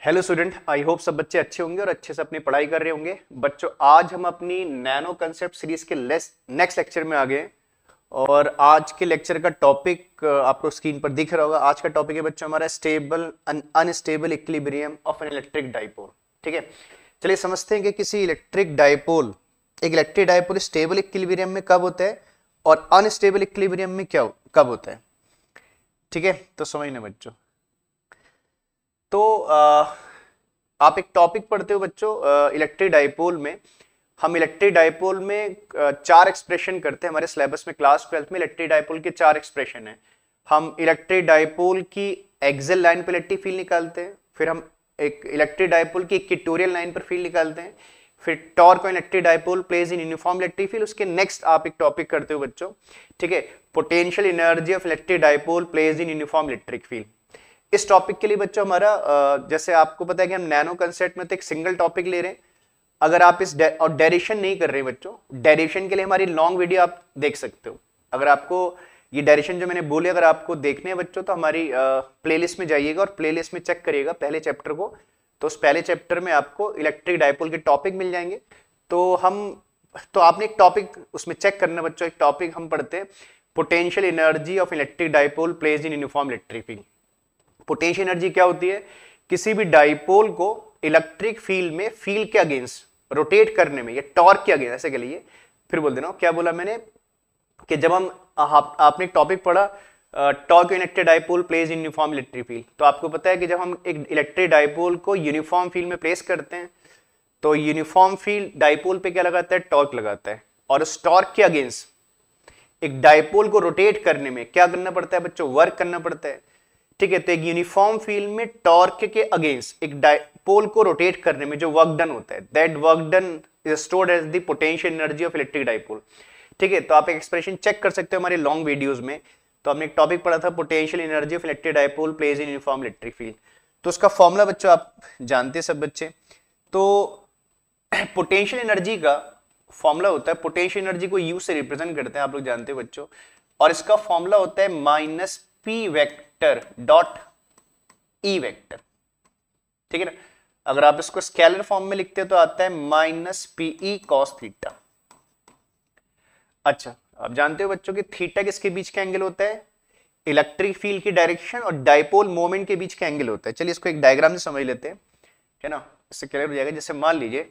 Hello student, I hope सब बच्चे अच्छे होंगे और अच्छे से अपनी पढ़ाई कर रहे होंगे। बच्चों, आज हम अपनी नैनो कंसेप्ट सीरीज के नेक्स्ट लेक्चर में आ गए और आज के लेक्चर का टॉपिक आपको स्क्रीन पर दिख रहा होगा। आज का टॉपिक है बच्चों हमारा stable unstable equilibrium of an electric dipole. ठीक है, चलिए समझते हैं कि किसी एक इलेक्ट्रिक डाइपोल स्टेबल इक्विलिब्रियम में कब होता है और अनस्टेबल इक्विलिब्रियम में कब होता है। ठीक है, तो समझना बच्चों। तो आप एक टॉपिक पढ़ते हो बच्चों इलेक्ट्रिक डाइपोल में। हम इलेक्ट्रिक डाइपोल में चार एक्सप्रेशन करते हैं। हमारे सिलेबस में क्लास 12 में इलेक्ट्रिक डाइपोल के चार एक्सप्रेशन है। हम इलेक्ट्रिक डाइपोल की एक्सियल लाइन पर इलेक्ट्रिक फील्ड निकालते हैं, फिर हम एक इलेक्ट्रिक डाइपोल की इक्वेटोरियल लाइन पर फील्ड निकालते हैं, फिर torque on electric dipole placed in uniform electric field. उसके नेक्स्ट आप एक टॉपिक करते हो बच्चों, ठीक है, potential energy of electric dipole placed in uniform electric field. इस टॉपिक के लिए बच्चों हमारा जैसे आपको पता है कि हम नैनो कंसेप्ट में तो एक सिंगल टॉपिक ले रहे हैं। अगर आप और डेरिवेशन नहीं कर रहे हैं बच्चों, डेरिवेशन के लिए हमारी लॉन्ग वीडियो आप देख सकते हो। अगर आपको ये डेरिवेशन जो मैंने बोले अगर आपको देखने हैं बच्चों, तो हमारी प्लेलिस्ट में जाइएगा और प्लेलिस्ट में चेक करिएगा पहले चैप्टर को। तो उस पहले चैप्टर में आपको इलेक्ट्रिक डाइपोल के टॉपिक मिल जाएंगे। तो आपने एक टॉपिक उसमें चेक करना बच्चों। एक टॉपिक हम पढ़ते हैं potential energy of electric dipole placed in uniform electric field. Potential energy क्या होती है? किसी भी डाइपोल को इलेक्ट्रिक फील्ड में फील्ड के अगेंस्ट रोटेट करने में या टॉर्क के अगेंस्ट, ऐसे कह लीजिए, फिर बोल देना क्या बोला मैंने कि जब हम आपने एक टॉपिक पढ़ा torque electric dipole place in uniform electric field. तो आपको पता है कि जब हम एक इलेक्ट्रिक डाइपोल को यूनिफॉर्म फील्ड में प्लेस करते हैं तो यूनिफॉर्म फील्ड डाइपोल पे क्या लगाता है? टॉर्क लगाता है। और उस टॉर्क के अगेंस्ट एक डाइपोल को रोटेट करने में क्या करना पड़ता है बच्चों? वर्क करना पड़ता है। ठीक है, तो एक यूनिफॉर्म फील्ड में टॉर्क के अगेंस्ट एक डाइपोल को रोटेट करने में जो वर्क डन होता है, that work done is stored as the potential energy of electric dipole. ठीक है, तो आप एक एक्सप्रेशन चेक कर सकते हो हमारे लॉन्ग वीडियोस में। तो हमने एक टॉपिक पढ़ा था potential energy of electric dipole placed in uniform electric field. तो उसका फॉर्मूला बच्चों आप जानते हैं सब बच्चे। तो पोटेंशियल एनर्जी का फॉर्मूला होता है, पोटेंशियल एनर्जी को यू से रिप्रेजेंट करते हैं, आप लोग जानते हो बच्चों। और इसका फॉर्मूला होता है minus P vector dot E vector. ठीक है ना? अगर आप इसको स्केलर फॉर्म में लिखते हो तो आता है माइनस पीई कॉस थीटा। अच्छा, आप जानते हो बच्चों कि थीटा किसके बीच का एंगल होता है? इलेक्ट्रिक फील्ड की डायरेक्शन और डाइपोल मोमेंट के बीच का एंगल होता है। चलिए इसको एक डायग्राम से समझ लेते हैं, है ना, इससे क्लियर हो जाएगा। जैसे मान लीजिए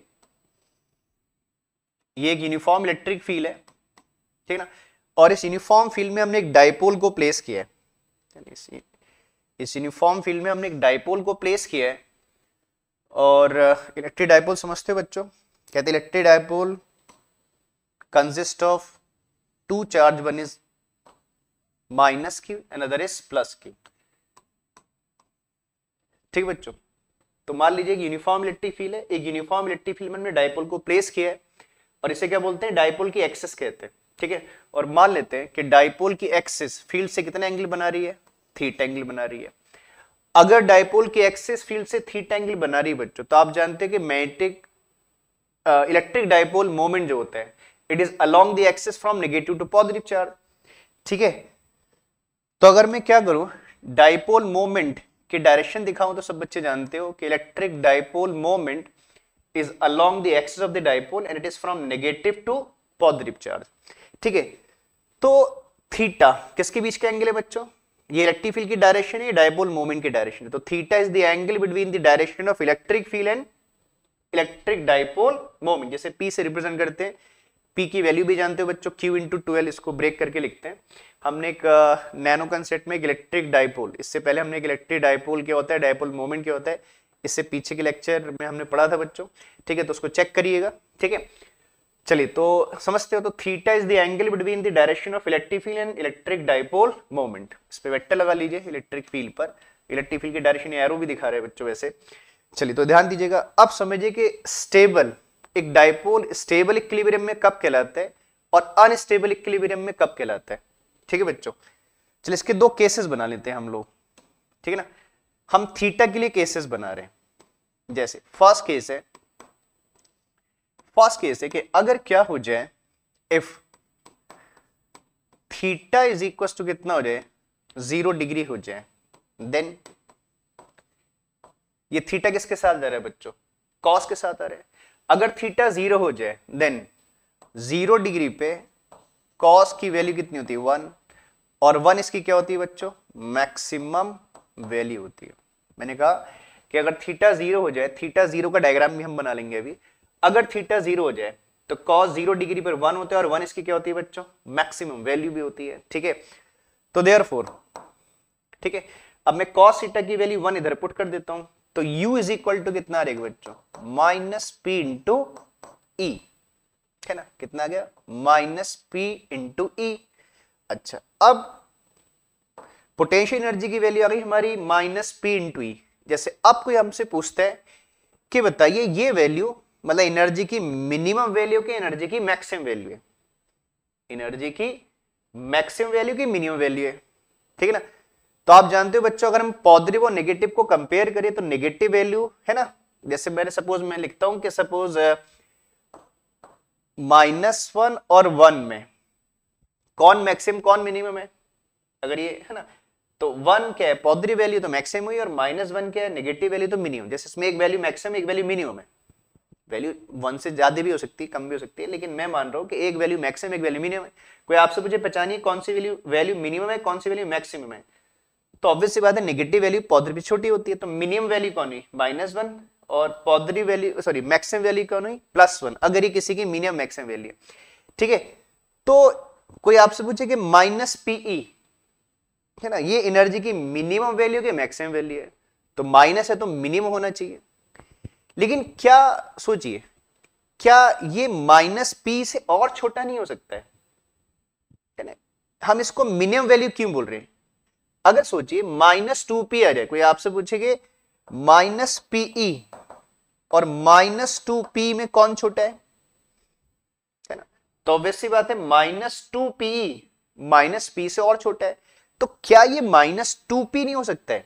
ये एक यूनिफॉर्म इलेक्ट्रिक फील्ड है, ठीक है ना, और इस यूनिफॉर्म फील्ड में हमने एक डाइपोल को प्लेस किया है। इस यूनिफॉर्म फील्ड में हमने एक डाइपोल को प्लेस किया है और इलेक्ट्रिक डाइपोल समझते हो बच्चों? कहते हैं electric dipole consist of two charge, one is minus Q another is plus Q. ठीक बच्चों, तो मान लीजिए एक यूनिफॉर्म इलेक्ट्रिक फील्ड है, एक यूनिफॉर्म इलेक्ट्रिक फील्ड में हमने डाइपोल को प्लेस किया है और इसे क्या बोलते हैं? डाइपोल की एक्सिस कहते हैं। ठीक है, और मान लेते हैं कि डाइपोल की एक्सिस फील्ड से कितना एंगल बना रही है? थीटा एंगल बना रही है। अगर डाइपोल की एक्सिस फील्ड से थीटा एंगल बना रही है बच्चों, तो आप जानते हैं कि मैग्नेटिक इलेक्ट्रिक डाइपोल मोमेंट जो होता है it is along the axis from negative to positive charge. ठीक है, तो अगर मैं क्या करूं, डाइपोल मोमेंट की डायरेक्शन दिखाऊं, तो सब बच्चे जानते हो कि electric dipole moment is along the axis of the dipole and it is from negative to positive charge। ठीक है, तो थीटा किसके बीच का एंगल है बच्चों? ये इलेक्ट्रिक फील्ड की डायरेक्शन है, डाइपोल मोमेंट की डायरेक्शन है। तो theta is the angle between the direction of electric field and electric dipole moment. जैसे पी से रिप्रेजेंट करते हैं, पी की वैल्यू भी जानते हो बच्चों, क्यू इंटू 12, इसको ब्रेक करके लिखते हैं। हमने एक नैनो कंसेप्ट में एक इलेक्ट्रिक डाइपोल, इससे पहले हमने एक इलेक्ट्रिक डाइपोल क्या होता है, डाइपोल मोमेंट क्या होता है, इससे पीछे के लेक्चर में हमने पढ़ा था बच्चों। ठीक है, तो उसको चेक करिएगा। ठीक है, चलिए तो समझते हो। तो theta is the angle between the direction of electric field and electric dipole moment. इस पे वेक्टर लगा लीजिए इलेक्ट्रिक फील्ड पर। इलेक्ट्रिक फील्ड की डायरेक्शन एरो भी दिखा रहे हैं बच्चों वैसे। चलिए तो ध्यान दीजिएगा। अब समझिए कि स्टेबल एक डाइपोल स्टेबल इक्विलिब्रियम में कब कहलाता है और अनस्टेबल इक्विलिब्रियम में कब कहलाता है। ठीक है बच्चों, चलिए इसके दो केसेस बना लेते हैं हम लोग। ठीक है ना, हम थीटा के लिए केसेस बना रहे हैं। जैसे फर्स्ट केस है कि अगर क्या हो जाए, if theta is equal to कितना हो जाए, 0 डिग्री हो जाए, देन ये थीटा किसके साथ जा रहा है बच्चों? कॉस के साथ आ रहा है। अगर थीटा 0 हो जाए देन 0 डिग्री पे कॉस की वैल्यू कितनी होती है? 1, और 1 इसकी क्या होती है बच्चों? मैक्सिमम वैल्यू होती है। मैंने कहा कि अगर थीटा 0 हो जाए, थीटा 0 का डायग्राम भी हम बना लेंगे अभी। अगर थीटा 0 हो जाए तो कॉस 0 डिग्री पर 1 होता है, और 1 इसकी क्या होती है बच्चों? मैक्सिमम वैल्यू भी होती है। ठीक है, तो देयरफॉर, ठीक है, अब मैं कॉस थीटा की वैल्यू 1 इधर पुट कर देता हूं, तो u इज इक्वल टू कितना आ रहेगा बच्चों? माइनस पी इंटू ई, है ना? कितना आ गया? माइनस पी इंटू ई। अच्छा, अब पोटेंशियल एनर्जी की वैल्यू आ गई हमारी माइनस पी इंटू ई। जैसे अब कोई हमसे पूछता है कि बताइए ये वैल्यू मतलब एनर्जी की मिनिमम वैल्यू की एनर्जी की मैक्सिमम वैल्यू है? एनर्जी की मैक्सिमम वैल्यू की मिनिमम वैल्यू है, ठीक है ना? तो आप जानते हो बच्चों, अगर हम पॉजिटिव और नेगेटिव को कंपेयर करें तो नेगेटिव वैल्यू है ना, जैसे मैंने सपोज मैं लिखता हूं कि सपोज -1 और 1 में कौन मैक्सिमम कौन मिनिमम है? अगर ये है ना, तो 1 क्या है पॉजिटिव वैल्यू तो मैक्सिमम हुई, और -1 क्या है नेगेटिव वैल्यू तो मिनिमम। जैसे इसमें एक वैल्यू मैक्सिमम एक वैल्यू मिनिमम है, वैल्यू 1 से ज्यादा भी हो सकती है कम भी हो सकती है, लेकिन मैं मान रहा हूं कि एक वैल्यू मैक्सिमम एक वैल्यू मिनिमम है। कोई आपसे मुझे पहचानिए कौन सी वैल्यू मिनिमम है कौन सी वैल्यू मैक्सिमम है, तो ऑब्वियस सी बात है नेगेटिव वैल्यू पॉजिटिव छोटी होती है, तो मिनिमम वैल्यू कौन हुई? -1, और positive value sorry maximum value कौन हुई? +1, अगर ये किसी की मिनिमम मैक्सिमम वैल्यू है। ठीक है, तो कोई आपसे पूछे कि -PE है ना, ये एनर्जी की मिनिमम वैल्यू के मैक्सिमम वैल्यू है, तो माइनस है तो मिनिमम होना चाहिए। लेकिन क्या सोचिए, क्या ये -P से और छोटा नहीं हो सकता है ना? हम इसको मिनिमम वैल्यू क्यों बोल रहे हैं? अगर सोचिए -2P आ जाए, कोई आपसे पूछेगे -PE और -2P में कौन छोटा है ना? तो ऑब्वियसली बात है -2PE -P से और छोटा है, तो क्या ये -2P नहीं हो सकता है?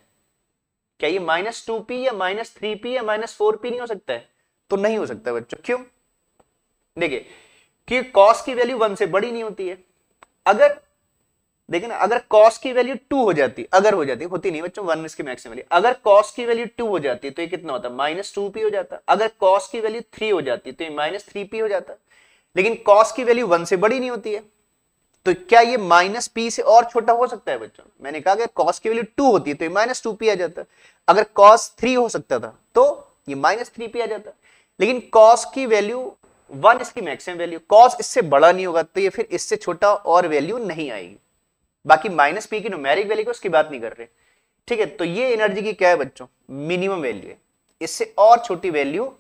क्या ये -2P या -3P या -4P नहीं हो सकता है? तो नहीं हो सकता बच्चों। क्यों? देखिए, कि कॉस की वैल्यू 1 से बड़ी नहीं होती है। अगर देखिए ना, अगर कॉस की वैल्यू 2 हो जाती, अगर हो जाती, होती नहीं बच्चों, 1 इसकी मैक्सिमम वैल्यू, अगर कॉस की वैल्यू 2 हो जाती तो ये कितना होता? -2P हो जाता। अगर कॉस की वैल्यू 3 हो जाती तो ये -3P हो जाता। लेकिन कॉस की वैल्यू 1 से बड़ी नहीं होती है, तो क्या ये -P से और छोटा हो सकता है बच्चों? मैंने कहा कि कॉस की वैल्यू 2 होती है तो ये -2P आ जाता। अगर कॉस 3 हो सकता था तो ये -3P आ जाता। लेकिन कॉस की वैल्यू 1 इसकी मैक्सिमम वैल्यू, कॉस इससे बड़ा नहीं होगा तो ये फिर इससे छोटा और वैल्यू नहीं आएगी। बाकी -P की न्यूमेरिक वैल्यू को उसकी बात नहीं कर रहे। ठीक है, तो ये एनर्जी की क्या है बच्चों? मिनिमम वैल्यू है, इससे और छोटी वैल्यू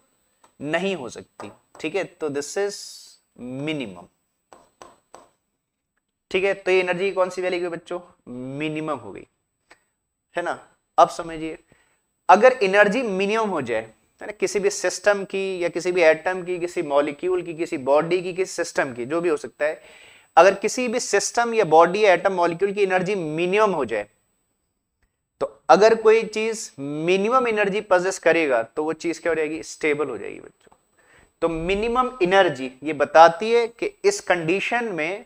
नहीं हो सकती। ठीक है, तो दिस इज मिनिमम। ठीक है, तो ये एनर्जी कौन सी वैल्यू बच्चों? मिनिमम हो गई, है ना? अब समझिए, अगर एनर्जी मिनिमम हो जाए है ना, किसी भी सिस्टम की या किसी भी एटम की, किसी मॉलिक्यूल की, किसी बॉडी की, किसी सिस्टम की, जो भी हो सकता है, अगर किसी भी सिस्टम या बॉडी या एटम मॉलिक्यूल की एनर्जी मिनिमम हो जाए, तो अगर कोई चीज मिनिमम एनर्जी पजेस करेगा तो वो चीज क्या हो जाएगी? स्टेबल हो जाएगी बच्चों। तो मिनिमम एनर्जी ये बताती है कि इस कंडीशन में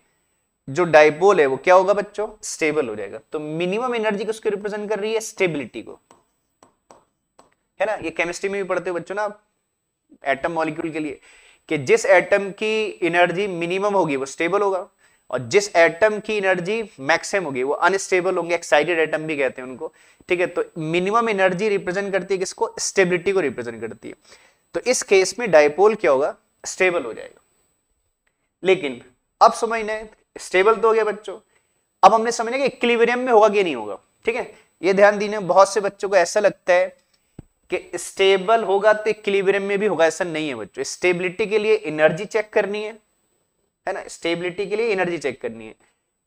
जो डाइपोल है वो क्या होगा बच्चों? स्टेबल हो जाएगा। तो मिनिमम एनर्जी किसको रिप्रेजेंट कर रही है? स्टेबिलिटी को, है ना? ये केमिस्ट्री में भी पढ़ते हो बच्चों ना, एटम मॉलिक्यूल के लिए, कि जिस एटम की एनर्जी मिनिमम होगी वो स्टेबल होगा, और जिस एटम की एनर्जी मैक्सिमम होगी वो अनस्टेबल होंगे, एक्साइटेड एटम भी कहते हैं उनको। ठीक है, तो मिनिमम एनर्जी रिप्रेजेंट करती है किसको? स्टेबिलिटी को रिप्रेजेंट करती है। तो इस केस में डाइपोल क्या होगा? स्टेबल हो जाएगा। लेकिन अब समझना है, स्टेबल तो हो गया बच्चों, अब हमने समझना कि इक्विलिब्रियम में होगा कि नहीं होगा। ठीक है, ये ध्यान देना, बहुत से बच्चों को ऐसा लगता है कि स्टेबल होगा तो इक्विलिब्रियम में भी होगा, ऐसा नहीं है बच्चों। स्टेबिलिटी के लिए एनर्जी चेक करनी है ना, स्टेबिलिटी के लिए एनर्जी चेक करनी है।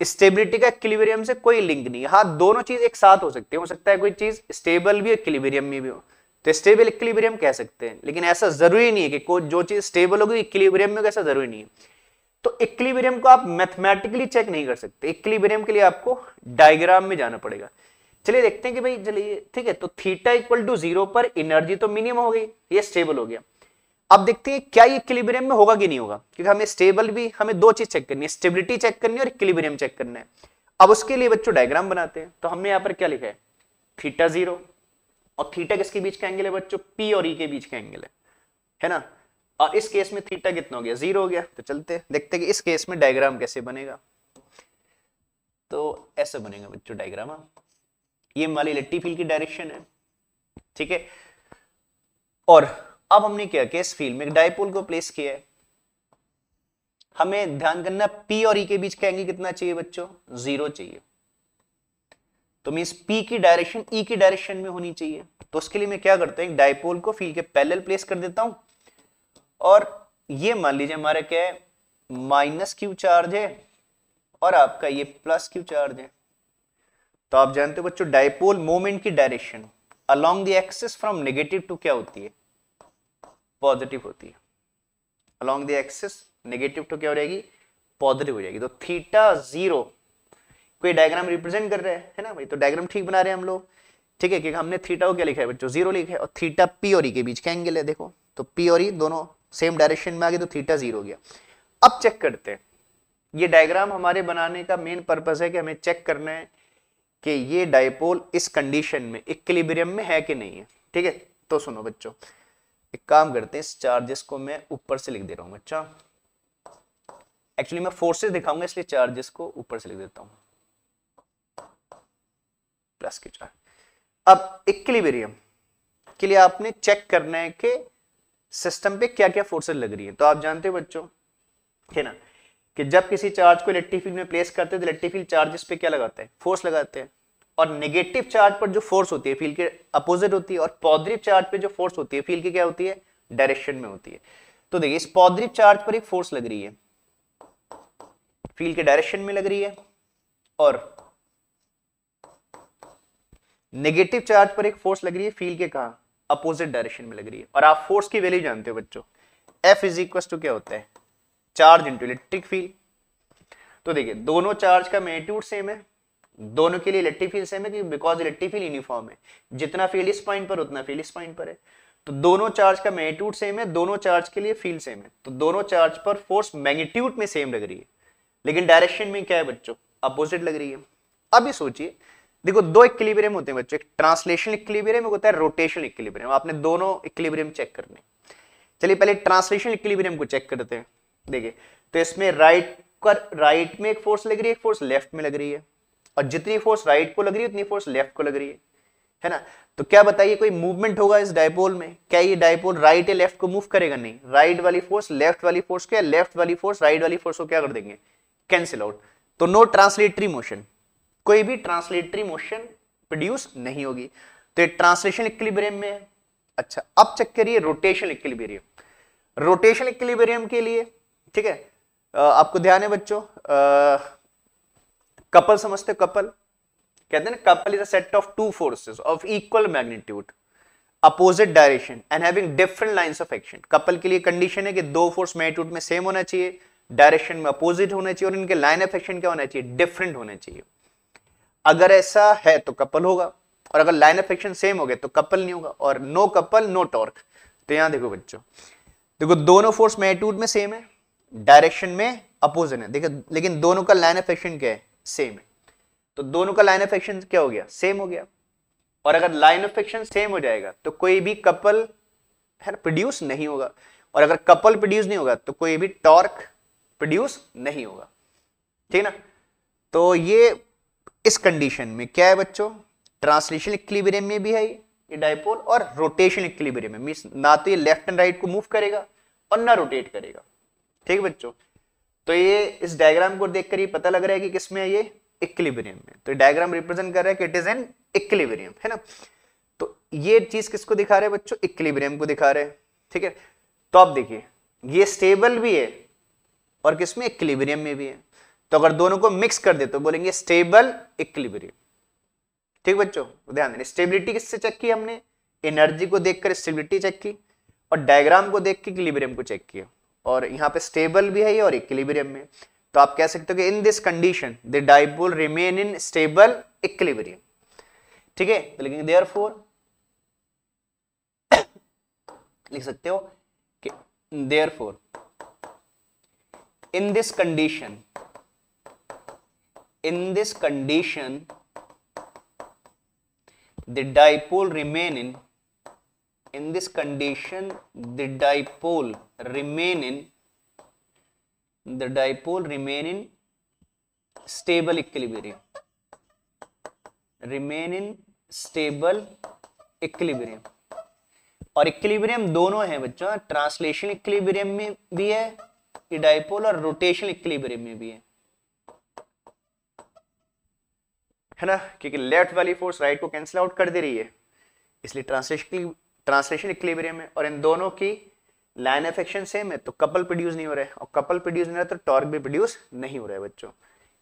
स्टेबिलिटी का इक्विलिब्रियम से कोई लिंक नहीं है। हाँ, दोनों चीज एक साथ हो सकती है, हो सकता है कोई चीज स्टेबल भी हो इक्विलिब्रियम में भी हो, तो स्टेबल इक्विलिब्रियम कह सकते हैं। लेकिन ऐसा जरूरी नहीं है कि कोई जो चीज स्टेबल होगी इक्विलिब्रियम में, ऐसा जरूरी नहीं है। तो इक्विलिब्रियम को आप मैथमेटिकली चेक नहीं कर सकते, इक्विलिब्रियम के लिए आपको डायग्राम में जाना पड़ेगा। चलिए देखते हैं कि भाई, चलिए ठीक है, तो थीटा इक्वल टू 0 पर एनर्जी तो मिनिमम हो गई, ये स्टेबल हो गया। अब देखते हैं क्या ये इक्विलिब्रियम में होगा कि नहीं होगा, क्योंकि हमें स्टेबल भी, हमें दो चीज चेक करनी है, स्टेबिलिटी चेक करनी है और इक्विलिब्रियम चेक करना है। अब उसके लिए बच्चों डायग्राम बनाते हैं। तो हमने यहां पर क्या लिखा है? थीटा 0 और थीटा किसके बीच का एंगल है बच्चों? पी और ई के बीच का एंगल है ना। और इस केस में थीटा कितना हो गया? 0 हो गया। तो चलते देखते कि इस केस में डायग्राम कैसे बनेगा। तो ऐसे बनेगा बच्चों डायग्राम। ये हमारी इलेक्ट्रिक फील्ड की डायरेक्शन है, ठीक है। और अब हमने क्या किया, इस फील्ड में एक डायपोल को प्लेस किया है। हमें ध्यान करना P और E के बीच का एंगल कितना चाहिए बच्चों? 0 चाहिए। तो मींस P की डायरेक्शन E की डायरेक्शन में होनी चाहिए। तो उसके लिए मैं क्या करता हूं, एक डायपोल को फील्ड के पैरेलल प्लेस कर देता हूं। और ये मान लीजिए हमारा क्या है, माइनस क्यू चार्ज है और आपका ये प्लस क्यू चार्ज है। तो आप जानते हो बच्चों डायपोल मोमेंट की direction along the axis from negative to क्या होती है? पॉजिटिव होती है। Along the axis negative to क्या हो जाएगी? पॉजिटिव हो जाएगी। तो थीटा 0 कोई डायग्राम रिप्रेजेंट कर रहे हैं ना भाई, तो डायग्राम ठीक बना रहे हैं हम लोग, ठीक है। क्योंकि हमने थीटा को क्या लिखा है बच्चों? 0 लिखा है। और थीटा P और E के बीच का एंगल है, देखो। तो P और E दोनों सेम डायरेक्शन में आ गए, तो थीटा 0 हो गया। अब चेक करते हैं, ये डायग्राम हमारे बनाने का मेन पर्पस है कि हमें चेक करना है कि ये डायपोल इस कंडीशन में इक्विलिब्रियम में है कि नहीं है, ठीक है। तो सुनो बच्चों, एक काम करते हैं, इस चार्जेस को मैं ऊपर से लिख दे रहा हूं बच्चा। एक्चुअली मैं फोर्सेस दिखाऊंगा, इसलिए चार्जेस को ऊपर से लिख देता हूं, प्लस के चार्ज। अब इक्विलिब्रियम के लिए आपने चेक करना है कि सिस्टम पे क्या क्या फोर्सेस लग रही है। तो आप जानते हो बच्चों, है ना, कि जब किसी चार्ज को इलेक्ट्रिक फील्ड में प्लेस करते हैं तो इलेक्ट्रिक फील्ड चार्जेस पे क्या लगाते हैं? फोर्स लगाते हैं। और नेगेटिव चार्ज पर जो फोर्स होती है फील्ड के अपोजिट होती है, और पॉजिटिव चार्ज पे जो फोर्स होती है फील्ड की क्या होती है? डायरेक्शन में होती है। तो देखिए, इस पॉजिटिव चार्ज पर एक फोर्स लग रही है, फील्ड के डायरेक्शन में लग रही है, और नेगेटिव चार्ज पर एक फोर्स लग रही है, फील्ड के कहा? अपोजिट डायरेक्शन में लग रही है। और आप फोर्स की वैल्यू जानते हो बच्चों, F इज इक्वल टू क्या होता है? Charge into electric field. तो देखिए, दोनों चार्ज का मैग्नीट्यूड सेम है, दोनों के लिए इलेक्ट्रिक फील्ड सेम है, बिकॉज इलेक्ट्रिक फील्ड यूनिफॉर्म है। जितना फील्ड इस पॉइंट पर उतना फील्ड इस पॉइंट पर है। तो दोनों चार्ज का मैग्नीट्यूड सेम है, दोनों चार्ज के लिए फील्ड सेम है। तो दोनों चार्ज पर फोर्स मैग्नीट्यूड में सेम लग रही है, लेकिन डायरेक्शन में क्या है बच्चों? अपोजिट लग रही है। अब ये सोचिए, देखो दो इक्विलिब्रियम होते हैं बच्चों, एक ट्रांसलेशनल इक्विलिब्रियम, एक होता है रोटेशनल इक्विलिब्रियम। आपने दोनों इक्विलिब्रियम चेक करने। चलिए पहले ट्रांसलेशनल इक्विलिब्रियम को चेक करते हैं। देखिए, तो इसमें राइट में एक फोर्स लग रही है, एक फोर्स लेफ्ट में लग रही है, और जितनी फोर्स राइट को लग रही है उतनी फोर्स लेफ्ट को लग रही है ना। तो क्या बताइए, कोई मूवमेंट होगा इस डायपोल में? क्या ये डायपोल राइट या लेफ्ट को मूव करेगा? नहीं। राइट वाली फोर्स लेफ्ट वाली फोर्स क्या, लेफ्ट वाली फोर्स राइट वाली फोर्स को क्या कर देंगे? Cancel out. तो नो ट्रांसलेटरी मोशन, कोई भी ट्रांसलेटरी मोशन प्रोड्यूस नहीं होगी। तो ये ट्रांसलेशनल इक्विलिब्रियम में है। अच्छा, अब चेक करिए रोटेशनल इक्विलिब्रियम। रोटेशनल इक्विलिब्रियम के लिए, ठीक है, आपको ध्यान है बच्चों, कपल समझते हो? कपल कहते हैं ना, couple is a set of two forces of equal magnitude opposite direction and having different lines of action. Couple के लिए कंडीशन है कि दो फोर्स मैग्नीट्यूड में सेम होना चाहिए, डायरेक्शन में अपोजिट होना चाहिए, और इनके लाइन ऑफ एक्शन क्या होना चाहिए? डिफरेंट होना चाहिए। अगर ऐसा है तो कपल होगा, और अगर लाइन ऑफ एक्शन सेम हो गए तो कपल नहीं होगा। और नो कपल नो टॉर्क। तो यहां देखो बच्चों, देखो दोनों फोर्स मैग्नीट्यूड में सेम है, डायरेक्शन में अपोजिट है, देखो, लेकिन दोनों का लाइन ऑफ एक्शन क्या है? सेम है। तो दोनों का लाइन ऑफ एक्शन क्या हो गया? सेम हो गया। और अगर लाइन ऑफ एक्शन सेम हो जाएगा तो कोई भी कपल है प्रोड्यूस नहीं होगा, और अगर कपल प्रोड्यूस नहीं होगा तो कोई भी टॉर्क प्रोड्यूस नहीं होगा, ठीक है ना। तो ये इस कंडीशन में क्या है बच्चों? ट्रांसलेशनल इक्विलिब्रियम में भी है ये डायपोल, और रोटेशनल इक्विलिब्रियम में, मींस ना तो ये लेफ्ट एंड राइट को मूव करेगा और ना रोटेट करेगा, ठीक है बच्चों। तो ये इस डायग्राम को देखकर ये पता लग रहा है कि किसमें है? ये इक्विलिब्रियम में। तो डायग्राम रिप्रेजेंट कर रहा है कि इट इज एन इक्विलिब्रियम, है ना। तो ये चीज किसको दिखा रहे हैं बच्चों? इक्विलिब्रियम को दिखा रहे हैं, ठीक है। तो आप देखिए, ये स्टेबल भी है और किसमें? इक्विलिब्रियम में भी है। तो अगर दोनों को मिक्स कर दे तो बोलेंगे स्टेबल इक्विलिब्रियम, ठीक बच्चों। ध्यान देना, स्टेबिलिटी किससे चेक की हमने? एनर्जी को देखकर स्टेबिलिटी चेक की, और डायग्राम को देख के इक्विलिब्रियम को चेक किया। और यहाँ पे स्टेबल भी है और इक्विलिब्रियम में। तो आप कह सकते हो कि in this condition the dipole remain in stable equilibrium, ठीक है। तो लिखेंगे देयरफॉर, लिख सकते हो कि therefore in this condition the dipole remain in this condition, the dipole remain in stable equilibrium, remain in stable equilibrium। और इक्विलिब्रियम दोनों है बच्चों, ट्रांसलेशन इक्विलिब्रियम में भी है ये डाइपोल और रोटेशनल इक्विलिब्रियम में भी है ना, क्योंकि लेफ्ट वाली फोर्स राइट को कैंसिल आउट कर दे रही है, इसलिए ट्रांसलेशन इक्विलिब्रियम है। और इन दोनों की लाइन ऑफ एक्शन सेम है, तो कपल प्रोड्यूस नहीं हो रहा है, और कपल प्रोड्यूस नहीं हो रहा है तो टॉर्क भी प्रोड्यूस नहीं हो रहा है बच्चों,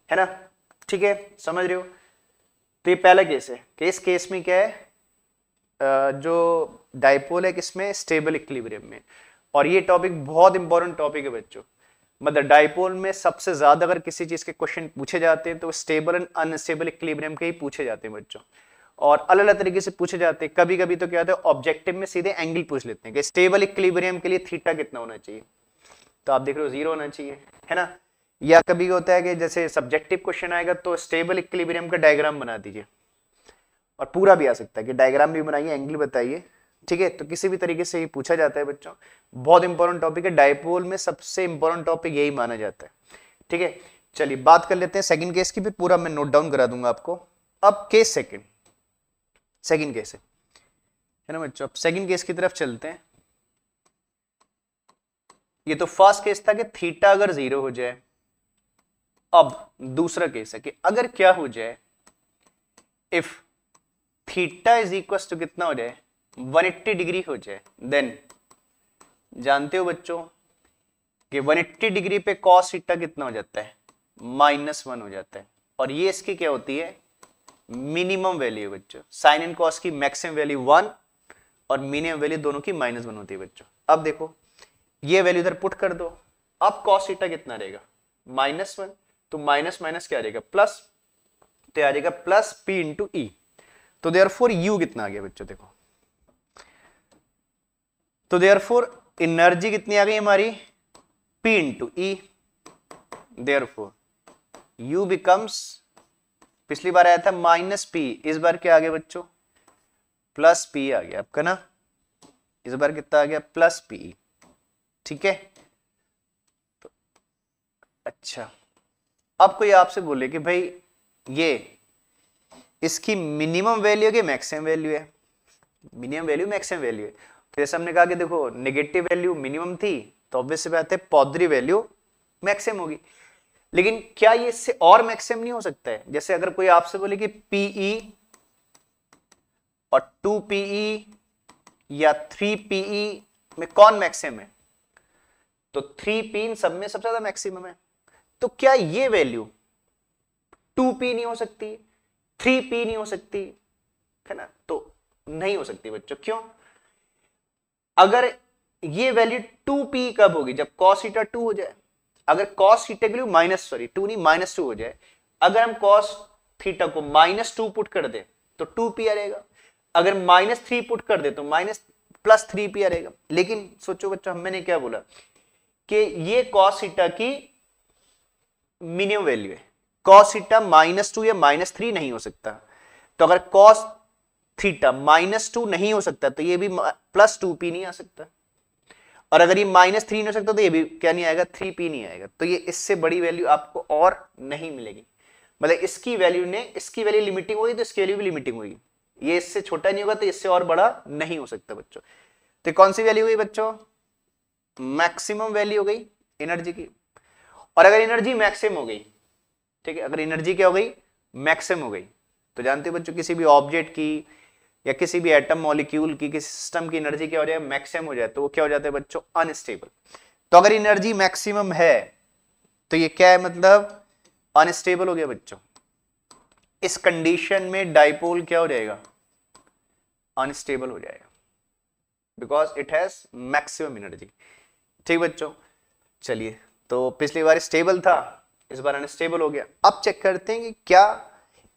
है ना। ठीक है, समझ रहे हो। तो ये पहला केस है कि इस केस में क्या है, जो डाइपोल है किसमें, स्टेबल इक्विलिब्रियम में। और ये टॉपिक बहुत इंपॉर्टेंट टॉपिक है बच्चों, मतलब डाइपोल में सबसे ज्यादा अगर किसी चीज के क्वेश्चन पूछे जाते हैं तो स्टेबल एंड अनस्टेबल इक्विलिब्रियम के ही पूछे जाते हैं बच्चों, और अलग अलग तरीके से पूछे जाते हैं। कभी कभी तो क्या होता है, ऑब्जेक्टिव में सीधे एंगल पूछ लेते हैं कि स्टेबल इक्विलिब्रियम के लिए थीटा कितना होना चाहिए, तो आप देख रहे हो 0 होना चाहिए, है ना। या कभी होता है कि जैसे सब्जेक्टिव क्वेश्चन आएगा तो स्टेबल इक्विलिब्रियम का डायग्राम बना दीजिए, और पूरा भी आ सकता है कि डायग्राम भी बनाइए, एंगल बताइए। ठीक है, तो किसी भी तरीके से ही पूछा जाता है बच्चों, बहुत इंपॉर्टेंट टॉपिक है, डाइपोल में सबसे इंपॉर्टेंट टॉपिक यही माना जाता है। ठीक है, चलिए बात कर लेते हैं सेकंड केस की, फिर पूरा मैं नोट डाउन करा दूंगा आपको। अब केस सेकंड केस है ना बच्चों, अब सेकंड केस की तरफ चलते हैं। ये तो फर्स्ट केस था कि थीटा अगर 0 हो जाए। अब दूसरा केस है कि अगर क्या हो जाए, if theta is equal to कितना हो जाए, 180 डिग्री हो जाए, देन जानते हो बच्चों कि 180 डिग्री पे कॉस थीटा कितना हो जाता है, -1 हो जाता है। और ये इसकी क्या होती है, मिनिमम वैल्यू बच्चों। साइन एंड कॉस की मैक्सिमम वैल्यू 1 और मिनिमम वैल्यू दोनों की -1 होती है बच्चों। अब देखो ये वैल्यू इधर पुट कर दो, अब कॉस थीटा कितना रहेगा, -1, तो माइनस माइनस क्या आ जाएगा, प्लस, तो आ जाएगा प्लस P इंटू ई। तो देयरफॉर U कितना आ गया बच्चों, देखो तो देयरफॉर एनर्जी कितनी आ गई हमारी, P इंटू ई। देयरफॉर U बिकम्स, पिछली बार आया था -P, इस बार क्या आ गया बच्चों, प्लस P आ गया आपका ना, इस बार कितना आ गया, प्लस P। ठीक है, तो अच्छा, अब कोई आपसे बोले कि भाई ये इसकी मिनिमम वैल्यू है कि मैक्सिमम वैल्यू है, मिनिमम वैल्यू मैक्सिमम वैल्यू है। तो जैसे हमने कहा कि देखो नेगेटिव वैल्यू मिनिमम थी, तो ऑब्वियस सी बात है पॉजिटिव वैल्यू मैक्सिमम होगी। लेकिन क्या ये इससे और मैक्सिमम नहीं हो सकता है, जैसे अगर कोई आपसे बोले कि PE और 2PE या 3PE में कौन मैक्सिमम है, तो 3P इन सब में सबसे ज्यादा मैक्सिमम है। तो क्या ये वैल्यू 2P नहीं हो सकती, 3P नहीं हो सकती, है ना, तो नहीं हो सकती बच्चों। क्यों, अगर ये वैल्यू 2P कब होगी, जब cos थीटा 2 हो जाए। अगर cos थीटा की वैल्यू -2 नहीं -2 हो जाए, अगर हम cos थीटा को -2 पुट कर दे तो 2P आ रहेगा, अगर -3 पुट कर दे तो +3P आ रहेगा। लेकिन सोचो बच्चों, मैंने क्या बोला कि ये cos थीटा की मिनिमम वैल्यू है, cos थीटा -2 या -3 नहीं हो सकता। तो अगर cos थीटा -2 नहीं हो सकता तो ये भी +2P नहीं आ सकता, और अगर ये -3 नहीं हो सकता तो ये भी क्या नहीं आएगा, 3P नहीं आएगा। तो ये इससे बड़ी वैल्यू आपको और नहीं मिलेगी, मतलब इसकी वैल्यू लिमिटिंग होगी तो इसकी वैल्यू भी लिमिटिंग होगी, ये इससे छोटा नहीं होगा तो इससे और बड़ा नहीं हो सकता बच्चों। तो कौन सी वैल्यू हुई बच्चों, मैक्सिमम वैल्यू हो गई एनर्जी की। और अगर एनर्जी मैक्सिमम हो गई, ठीक है, अगर एनर्जी क्या हो गई, मैक्सिमम हो गई, तो जानते हो बच्चों किसी भी ऑब्जेक्ट की या किसी भी एटम मॉलिक्यूल की, किसी सिस्टम की एनर्जी क्या हो जाए, मैक्सिमम हो जाए, तो वो क्या हो जाता है बच्चों, अनस्टेबल। तो अगर एनर्जी मैक्सिमम है तो ये क्या है, मतलब अनस्टेबल हो गया बच्चों। इस कंडीशन में डाइपोल क्या हो जाएगा, अनस्टेबल हो जाएगा, because it has maximum energy. ठीक बच्चों, चलिए, तो पिछली बार स्टेबल था, इस बार अनस्टेबल हो गया। अब चेक करते हैं कि क्या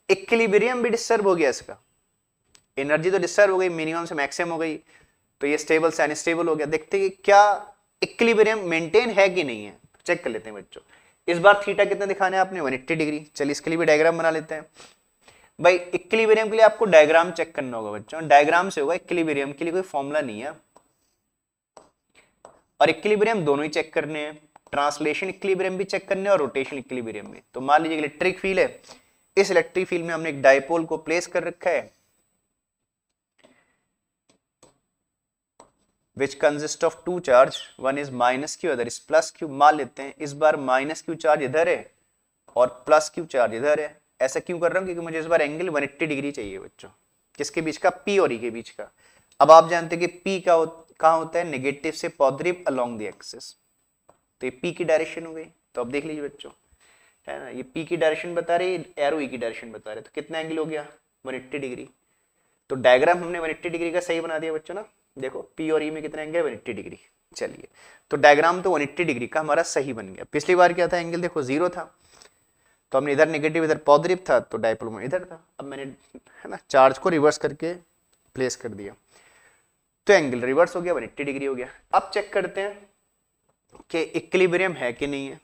इक्विलिब्रियम भी डिस्टर्ब हो गया, इसका एनर्जी तो डिस्टर्ब हो गई, मिनिमम से मैक्सिमम हो गई, तो ये स्टेबल से अनस्टेबल हो गया। देखते हैं कि क्या इक्विलिब्रियम मेंटेन है कि नहीं है, चेक कर लेते हैं बच्चों। इस बार थीटा कितना दिखाना है आपने, 180 डिग्री। चलिए इसके लिए भी डायग्राम बना लेते हैं। भाई इक्विलिब्रियम के लिए आपको डायग्राम चेक करना होगा बच्चों, डायग्राम से होगा, इक्विलिब्रियम के लिए कोई फॉर्मूला नहीं है। और इक्विलिब्रियम दोनों ही चेक करने हैं, ट्रांसलेशन इक्विलिब्रियम भी चेक करने हैं और रोटेशन इक्विलिब्रियम भी। तो मान लीजिए इलेक्ट्रिक फील्ड है, इस इलेक्ट्रिक फील्ड में हमने एक डायपोल को प्लेस कर रखा है which consists of two charge, one is minus q, other is plus q। मान लेते हैं इस बार माइनस क्यू चार्ज इधर है और प्लस क्यू चार्ज इधर है। ऐसा क्यों कर रहा हूं, क्योंकि मुझे इस बार एंगल 180 डिग्री चाहिए बच्चों, किसके बीच का, p और e के बीच का। अब आप जानते हैं कि p कहां होता है, नेगेटिव से पॉजिटिव अलोंग द एक्सिस, तो ये p की डायरेक्शन हो गई। तो अब देख लीजिए बच्चों, है ना, ये p की डायरेक्शन बता रही है, एरो e की डायरेक्शन बता रहे, तो कितना एंगल हो गया, 180 डिग्री। तो डायग्राम हमने 180 डिग्री का सही बना दिया बच्चों ना, देखो P और E में कितना एंगल है, 180 डिग्री। चलिए, तो डायग्राम तो 180 डिग्री का हमारा सही बन गया। पिछली बार क्या था, एंगल देखो 0 था, तो हमने इधर नेगेटिव इधर पॉजिटिव था, तो डायपोल में इधर था। अब मैंने, है ना, चार्ज को रिवर्स करके प्लेस कर दिया, तो एंगल रिवर्स हो गया, 180 डिग्री हो गया। अब चेक करते हैं कि इक्विलिब्रियम है कि नहीं है।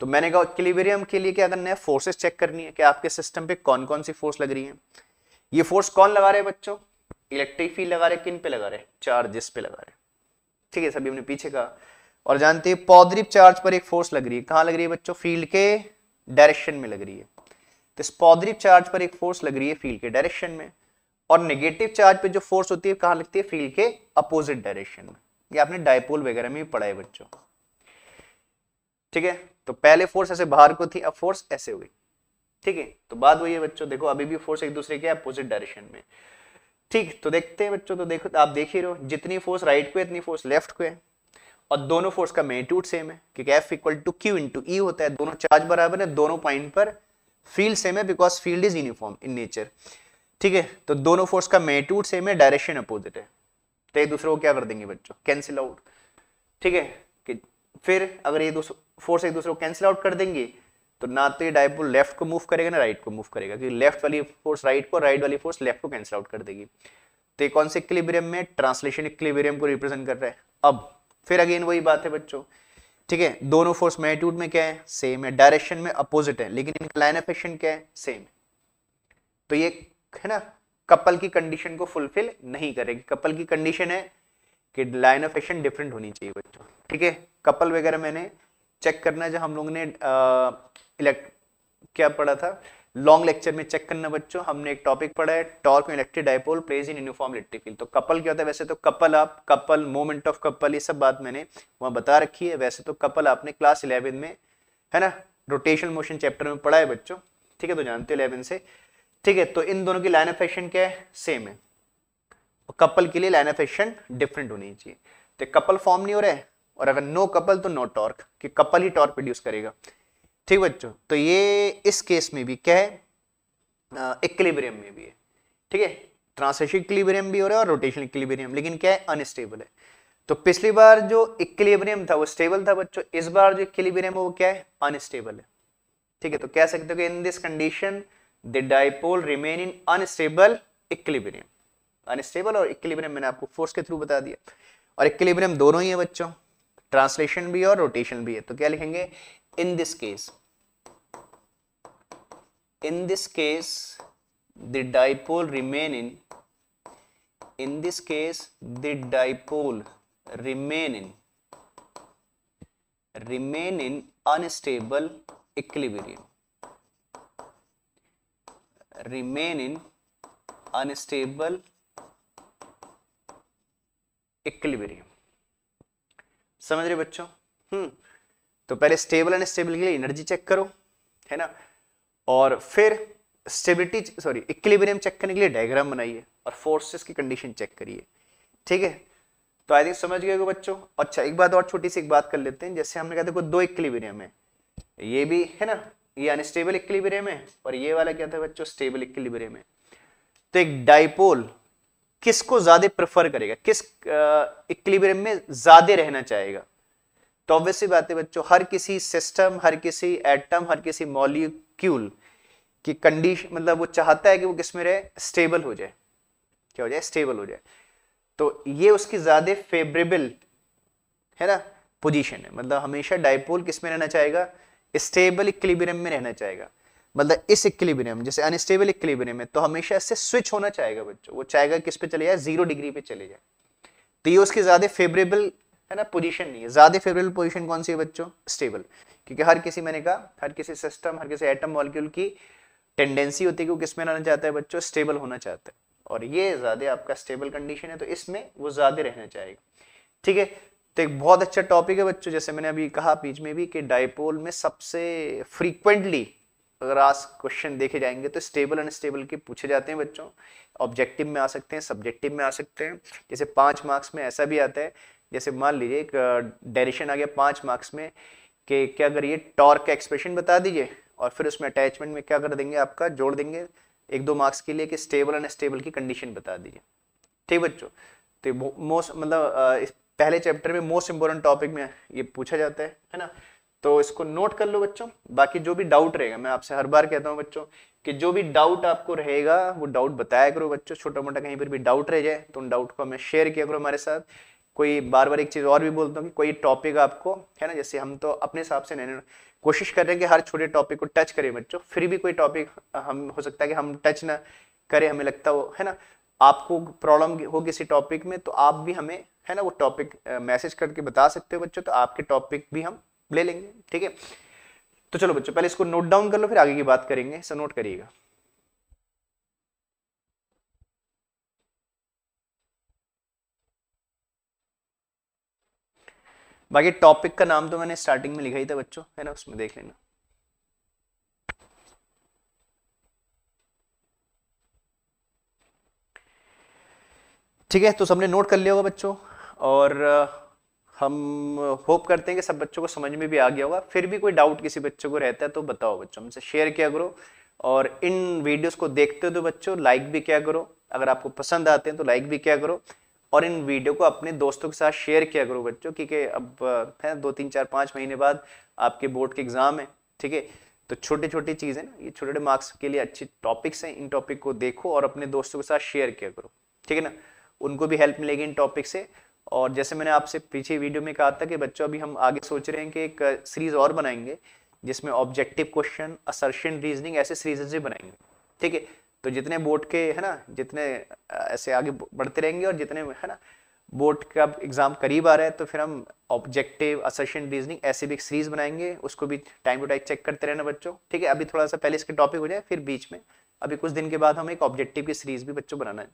तो मैंने कहा इक्विलिब्रियम के लिए क्या करना है, फोर्सेस चेक करनी है कि आपके सिस्टम पे कौन कौन सी फोर्स लग रही है। ये फोर्स कौन लगा रहे हैं बच्चों, इलेक्ट्रिक फील्ड लगा रहे, किन पे लगा रहे, चार्जेस पे लगा रहे। ठीक है, सभी हमने पीछे कहा। और जानते हैं पॉजिटिव चार्ज पर एक फोर्स लग रही है, कहां लग रही है बच्चों, फील्ड के डायरेक्शन में लग रही है। तो इस पॉजिटिव चार्ज पर एक फोर्स लग रही है फील्ड के डायरेक्शन में, और नेगेटिव चार्ज पे जो फोर्स होती है कहां लगती है, फील्ड के अपोजिट डायरेक्शन में। ये आपने डायपोल वगैरह में भी पढ़ा है बच्चों। ठीक है, तो पहले फोर्स ऐसे बाहर को थी, अब फोर्स ऐसे हुई। ठीक है, तो बात वही है बच्चों, देखो अभी भी फोर्स एक दूसरे के अपोजिट डायरेक्शन में। ठीक, तो देखते हैं बच्चों, तो देखो आप देख ही रहो, जितनी फोर्स राइट को है इतनी फोर्स लेफ्ट को है, और दोनों फोर्स का मैग्नीट्यूड सेम है, क्योंकि F equal to Q into E होता है, दोनों चार्ज बराबर है, दोनों पॉइंट पर फील्ड सेम है, because field is uniform in nature. ठीक है, तो दोनों फोर्स का मैग्नीट्यूड सेम है, डायरेक्शन अपोजिट है, तो एक दूसरे को क्या कर देंगे बच्चों, कैंसिल आउट। ठीक है, कि फिर अगर ये फोर्स एक दूसरे को कैंसिल आउट कर देंगे, तो ना तो ये डायपोल लेफ्ट को मूव करेगा ना राइट को मूव करेगा, क्योंकि लेफ्ट वाली फोर्स राइट को, राइट वाली फोर्स लेफ्ट को कैंसिल आउट कर देगी। तो ये कौन से इक्विलिब्रियम में, ट्रांसलेशन इक्विलिब्रियम को रिप्रेजेंट कर रहा है। अब फिर अगेन वही बात है बच्चों, ठीक है, दोनों फोर्स मैग्नीट्यूड में क्या है, सेम है, डायरेक्शन में अपोजिट है, लेकिन इनका लाइन ऑफ एक्शन क्या है, सेम है। तो ये है ना, कपल की कंडीशन को फुलफिल नहीं करेगी। कपल की कंडीशन है कि लाइन ऑफ एक्शन डिफरेंट होनी चाहिए बच्चों। ठीक है, कपल वगैरह मैंने चेक करना है, जब हम लोगों ने क्या पढ़ा था, लॉन्ग लेक्चर में चेक करना बच्चों, हमने एक टॉपिक पढ़ा है, torque electric dipole placed in uniform electric field. तो कपल क्या होता है, वैसे तो कपल आप, कपल मोमेंट ऑफ कपल, ये सब बात मैंने वहां बता रखी है। वैसे तो कपल आपने क्लास 11 में, है ना, रोटेशनल मोशन चैप्टर में पढ़ा है बच्चों। ठीक है, तो जानते हो 11 से। ठीक है, तो इन दोनों की लाइन ऑफ एक्शन क्या है, सेम है, और कपल के लिए लाइन ऑफ एक्शन डिफरेंट होनी चाहिए। तो कपल फॉर्म नहीं हो रहा है, और अगर नो कपल तो नो टॉर्क, कि कपल ही टॉर्क प्रोड्यूस करेगा। ठीक बच्चों, तो ये इस केस में भी क्या है, इक्विलिब्रियम में भी है। ठीक है, ट्रांसलेशन इक्विलिब्रियम भी हो रहा है और रोटेशनल इक्विलिब्रियम, लेकिन क्या है, अनस्टेबल है। तो पिछली बार जो इक्विलिब्रियम था वो स्टेबल था बच्चों, इस बार जो इक्विलिब्रियम है वो क्या है, अनस्टेबल है। ठीक है, तो कह सकते हो कि in this condition the dipole remain in unstable equilibrium. Unstable और इक्विलिब्रियम मैंने आपको फोर्स के थ्रू बता दिया, और इक्विलिब्रियम दोनों ही है बच्चों, ट्रांसलेशन भी और रोटेशन भी है। तो क्या लिखेंगे, in this case, in this case the dipole remain in this case the dipole remain in unstable equilibrium, remain in unstable equilibrium। समझ रहे बच्चों? तो पहले स्टेबल अनस्टेबल के लिए एनर्जी चेक करो, है ना, और फिर स्टेबिलिटी सॉरी इक्विलिब्रियम चेक करने के लिए डायग्राम बनाइए, और फोर्सेस की कंडीशन चेक करिए। ठीक है, तो आई थिंक समझ गए बच्चों। अच्छा, एक बात और छोटी सी एक बात कर लेते हैं, जैसे हमने कहा देखो दो इक्विलिब्रियम है, ये भी है ना, ये अनस्टेबल इक्विलिब्रियम है, और ये वाला क्या था बच्चों, स्टेबल इक्विलिब्रियम है। तो एक डायपोल किसको ज्यादा प्रेफर करेगा, किस इक्विलिब्रियम में ज्यादा रहना चाहेगा। तो ऑब्वियसली बात है बच्चों, हर किसी सिस्टम, हर किसी एटम, हर किसी मॉलिक्यूल की कंडीशन, मतलब वो चाहता है कि वो किस में रहे, स्टेबल हो जाए। क्या हो जाए, स्टेबल हो जाए। तो ये उसकी ज्यादा फेवरेबल, है ना, पोजीशन है। मतलब हमेशा डायपोल किस में रहना चाहेगा, स्टेबल इक्विलिब्रियम में रहना चाहेगा। मतलब इस इक्विलिब्रियम जैसे अनस्टेबल इक्विलिब्रियम है तो हमेशा इससे स्विच होना चाहेगा बच्चों, वो चाहेगा किस पे चले जाए, 0 डिग्री पे चले जाए। तो ये उसकी ज्यादा फेवरेबल है ना पोजीशन नहीं है। ज्यादा फेवरेबल पोजीशन कौन सी है बच्चों, स्टेबल, क्योंकि हर किसी, मैंने कहा हर किसी सिस्टम, हर किसी एटम मॉलिक्यूल की टेंडेंसी होती है कि वो किस में रहना चाहता है बच्चों, स्टेबल होना चाहता है, और ये ज्यादा आपका स्टेबल कंडीशन है तो इसमें वो ज्यादा रहना चाहेगा। ठीक है, तो एक बहुत अच्छा टॉपिक है बच्चों, जैसे मैंने अभी कहा बीच में भी कि डाइपोल में सबसे फ्रीक्वेंटली अगर आज क्वेश्चन देखे जाएंगे तो स्टेबल अनस्टेबल के पूछे जाते हैं बच्चों। ऑब्जेक्टिव में आ सकते हैं, सब्जेक्टिव में आ सकते हैं। जैसे 5 मार्क्स में ऐसा भी आता है, जैसे मान लीजिए एक डेरिवेशन आ गया 5 मार्क्स में कि क्या करिए, टॉर्क का एक्सप्रेशन बता दीजिए और फिर उसमें अटैचमेंट में क्या कर देंगे, आपका जोड़ देंगे 1-2 मार्क्स के लिए कि स्टेबल अनस्टेबल की कंडीशन बता दीजिए। ठीक बच्चों, तो मोस्ट मतलब पहले चैप्टर में मोस्ट इंपोर्टेंट टॉपिक में ये पूछा जाता है ना, तो इसको नोट कर लो बच्चों। बाकी जो भी डाउट रहेगा, मैं आपसे हर बार कहता हूँ बच्चों कि जो भी डाउट आपको रहेगा वो डाउट बताया करो बच्चों, छोटा मोटा कहीं पर भी डाउट रह जाए तो उन डाउट को हमें शेयर किया करो हमारे साथ। कोई बार बार एक चीज और भी बोलता हूँ कि कोई टॉपिक आपको है ना, जैसे हम तो अपने हिसाब से नहीं कोशिश कर रहे हैं कि हर छोटे टॉपिक को टच करें बच्चों, फिर भी कोई टॉपिक हम हो सकता है कि हम टच ना करें, हमें लगता हो है ना, आपको प्रॉब्लम हो किसी टॉपिक में तो आप भी हमें है ना वो टॉपिक मैसेज करके बता सकते हो बच्चों, तो आपके टॉपिक भी हम ले लेंगे। ठीक है, तो चलो बच्चों पहले इसको नोट डाउन कर लो, फिर आगे की बात करेंगे, इसे नोट करिएगा। बाकी टॉपिक का नाम तो मैंने स्टार्टिंग में लिखा ही था बच्चों, है ना, उसमें देख लेना। ठीक है, तो सबने नोट कर लिया होगा बच्चों, और हम होप करते हैं कि सब बच्चों को समझ में भी आ गया होगा। फिर भी कोई डाउट किसी बच्चों को रहता है तो बताओ बच्चों, हमसे शेयर किया करो, और इन वीडियोस को देखते हो तो बच्चों लाइक भी किया करो, अगर आपको पसंद आते हैं तो लाइक भी किया करो, और इन वीडियो को अपने दोस्तों के साथ शेयर किया करो बच्चों, क्योंकि अब है 2-3-4-5 महीने बाद आपके बोर्ड के एग्जाम है। ठीक है, तो छोटी छोटी चीजें ना, ये छोटे छोटे मार्क्स के लिए अच्छे टॉपिक्स हैं, इन टॉपिक को देखो और अपने दोस्तों के साथ शेयर किया करो। ठीक है ना, उनको भी हेल्प मिलेगी इन टॉपिक से। और जैसे मैंने आपसे पीछे वीडियो में कहा था कि बच्चों अभी हम आगे सोच रहे हैं कि एक सीरीज और बनाएंगे जिसमें ऑब्जेक्टिव क्वेश्चन, असर्शन, रीजनिंग, ऐसे सीरीज भी बनाएंगे। ठीक है, तो जितने बोर्ड के है ना, जितने ऐसे आगे बढ़ते रहेंगे और जितने है ना बोर्ड का एग्जाम करीब आ रहा है तो फिर हम ऑब्जेक्टिव, असर्शन, रीजनिंग ऐसे भी एक सीरीज बनाएंगे, उसको भी टाइम टू टाइम चेक करते रहना बच्चों। ठीक है, अभी थोड़ा सा पहले इसके टॉपिक हो जाए, फिर बीच में अभी कुछ दिन के बाद हम एक ऑब्जेक्टिव की सीरीज भी बच्चों बनाना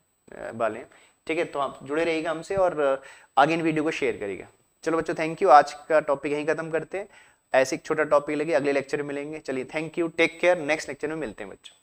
वाले हैं। ठीक है, तो आप जुड़े रहिएगा हमसे और आगे इन वीडियो को शेयर करिएगा। चलो बच्चों, थैंक यू, आज का टॉपिक यहीं खत्म करते हैं। ऐसे एक छोटा टॉपिक लगे अगले लेक्चर में मिलेंगे। चलिए, thank you, take care, next lecture में मिलते हैं बच्चों।